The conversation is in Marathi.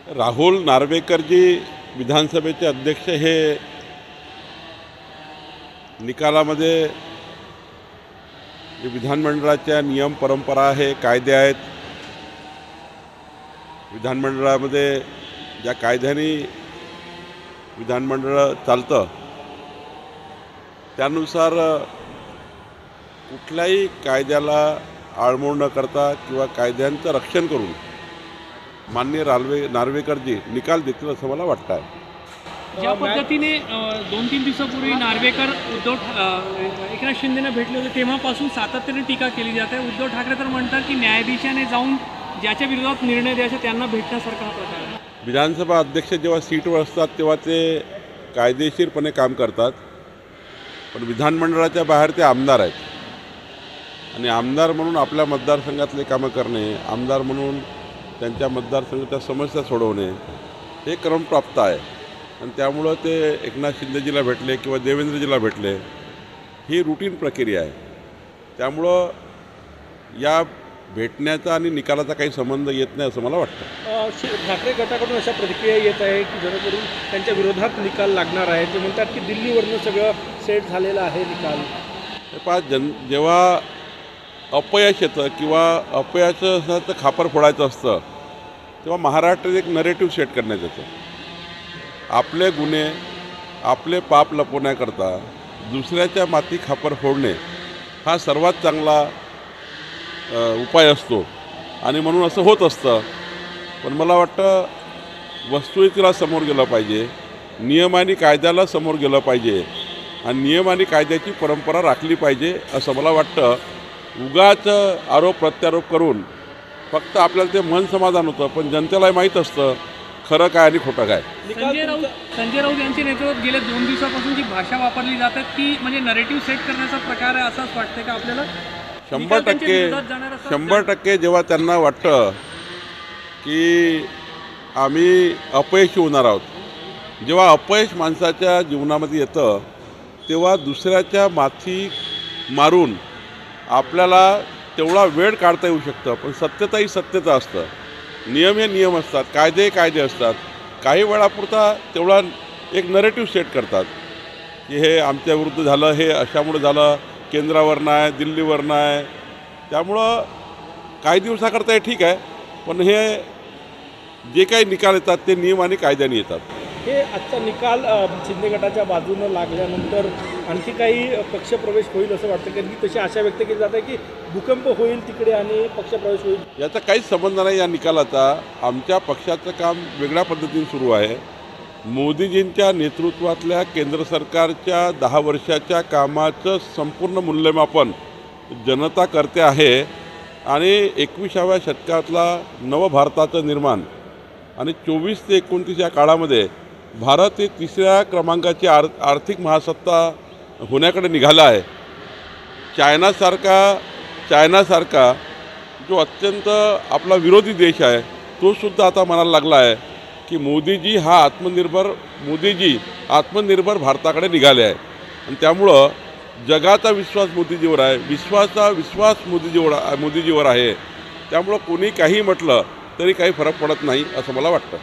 राहुल नार्वेकर जी विधानसभेचे अध्यक्ष हे निकालामध्ये जे विधानमंडळाच्या नियम परंपरा आहे, कायदे आहेत, विधानमंडळामध्ये ज्या कायद्याने विधानमंडळ चालतं त्यानुसार कुठल्याही कायद्याला आळमोड न करता किंवा कायद्यांचं रक्षण करून माननीय नार्वेकरजी निकाल देतील असं मला वाटतं आहे। ज्या पद्धतीने 2-3 दिवसापूर्वी नार्वेकर एकनाथ शिंदेना भेटले होते तेव्हापासून सातत्याने टीका केली जाते। उद्धव ठाकरे तर म्हणतात की न्यायाधीशाने जाऊन ज्याच्या विरोधात निर्णय द्यायचा त्यांना भेटण्यासारखा हा प्रकार आहे। विधानसभा अध्यक्ष जेव्हा सीटवर असतात तेव्हा ते कायदेशीरपणे काम करतात, पण विधानमंडळाच्या बाहेर ते आमदार आहेत आणि आमदार म्हणून आपल्या मतदारसंघातले कामं करणे, आमदार म्हणून त्यांच्या मतदारसंघाच्या समस्या सोडवणे हे क्रमप्राप्त आहे आणि त्यामुळं ते एकनाथ शिंदेजीला भेटले किंवा देवेंद्रजीला भेटले ही रूटीन प्रक्रिया आहे। त्यामुळं या भेटण्याचा आणि निकालाचा काही संबंध येत नाही असं मला वाटतं। ठाकरे गटाकडून अशा प्रतिक्रिया येत आहे की जेणेकरून त्यांच्या विरोधात निकाल लागणार आहे। ते म्हणतात की दिल्लीवरनं सगळं सेट झालेलं आहे निकाल। हे पहा, जेव्हा अपयश येतं किंवा अपयशाचं खापर फोडायचं असतं तेव्हा महाराष्ट्रात एक नरेटिव्ह सेट करण्यात येतं। आपले गुन्हे, आपले पाप लपवण्याकरता दुसऱ्याच्या माती खापर फोडणे हा सर्वात चांगला उपाय असतो आणि म्हणून असं होत असतं। पण मला वाटतं वस्तुस्थितीला समोर गेलं पाहिजे, नियम आणि कायद्याला समोर गेलं पाहिजे आणि नियम आणि कायद्याची परंपरा राखली पाहिजे असं मला वाटतं। उगाच आरोप प्रत्यारोप करून फक्त आपल्याला ते मन समाधान होतं, पण जनतेला माहीत असतं खरं काय आणि खोटं काय। संजय राऊत यांच्या नेतृत्वात गेल्या 2 दिवसापासून जी भाषा वापरली जाते ती म्हणजे नरेटिव्ह सेट करण्याचा प्रकार आहे असंच वाटतं का आपल्याला? 100% जेव्हा त्यांना वाटतं की आम्ही अपयशी होणार आहोत, जेव्हा अपयश माणसाच्या जीवनामध्ये येतं तेव्हा दुसऱ्याच्या माथी मारून आपल्याला तेवढा वेळ काढता येऊ शकतं, पण सत्यता ही सत्यता असतं, नियम हे नियम असतात, कायदे कायदे असतात। काही वेळापुरता तेवढा एक नरेटिव्ह सेट करतात की हे आमच्या विरुद्ध झालं, हे अशामुळे झालं, केंद्रावरनं आहे, दिल्लीवरनं आहे। त्यामुळं काही दिवसाकरता हे ठीक आहे, पण हे जे काही निकाल येतात ते नियम आणि कायद्याने येतात। हे आजचा निकाल शिंदे गटाच्या बाजूनं लागल्यानंतर आणखी काही पक्षप्रवेश होईल असं वाटतं, कारण की तशी आशा व्यक्त केली जाते की भूकंप होईल तिकडे आणि पक्षप्रवेश होईल। याचा काहीच संबंध नाही या निकालाचा। आमच्या पक्षाचं काम वेगळ्या पद्धतीने सुरू आहे। मोदीजींच्या नेतृत्वातल्या केंद्र सरकारच्या 10 वर्षाच्या कामाचं संपूर्ण मूल्यमापन जनता करते आहे आणि 21व्या शतकातला नवभारताचं निर्माण आणि 24 ते 29 या काळामध्ये भारत हे 3ऱ्या क्रमांकाची आर्थिक महासत्ता होण्याकडे निघाला आहे। चायनासारखा जो अत्यंत आपला विरोधी देश आहे तो सुद्धा आता म्हणायला लागला आहे की मोदीजी आत्मनिर्भर भारताकडे निघाले आहे आणि त्यामुळं जगाचा विश्वास मोदीजीवर आहे, विश्वास मोदीजीवर आहे। त्यामुळं कोणी काही म्हटलं तरी काही फरक पडत नाही असं मला वाटतं।